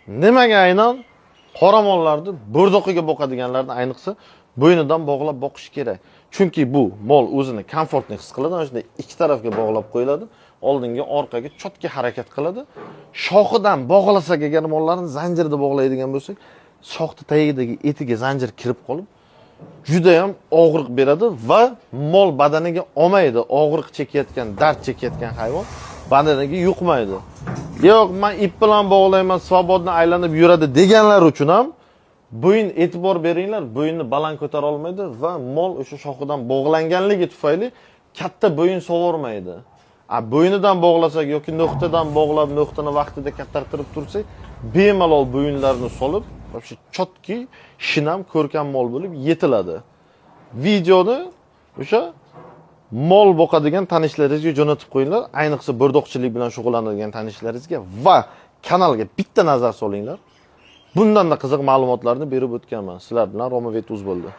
Nimaga aynan qora mollarni bo'rdoqiga boqadiganlarni ayniqsa bo'ynidan bog'lab boqish kerak. Chunki bu mol o'zini komfortni his qiladi, ana shunday ikki tarafga bog'lab qo'yiladi, oldinga, orqaga chotki harakat qiladi. Shoxidan bog'lasak agar mollarni zanjirda bog'laydigan bo'lsak, shoxni tagidagi etiga zanjir kirib qolib, juda ham og'riq beradi va mol badaniga olmaydi. Og'riq chekayotgan, dard chekayotgan hayvon badaniga yuqmaydi. Yo'q, men ip bilan bog'layman, svobodni aylanib yuradi deganlar uchun ham bo'yin e'tibor beringlar, bo'yinni baland ko'tara olmaydi va mol o'sha shoxidan bog'langanligi tufayli katta bo'yin sovormaydi. Bo'ynidan bog'lasak yoki no'xtadan bog'lab, no'xtani vaqtida kattartirib tursak, bemalol bo'yinlarni solib, o'sha chotki, shinam, ko'rkam mol bo'lib yetiladi. Videoni o'sha mol boqadigan tanishlaringizga jo'natib qo'yinglar, ayniqsa bo'rdoqchilik bilan shug'ullanadigan tanishlaringizga va kanalga bitta nazar solinglar. Bundan da qiziq ma'lumotlarni berib o'tganman. Sizlar bilan Romovet uz bo'ldi.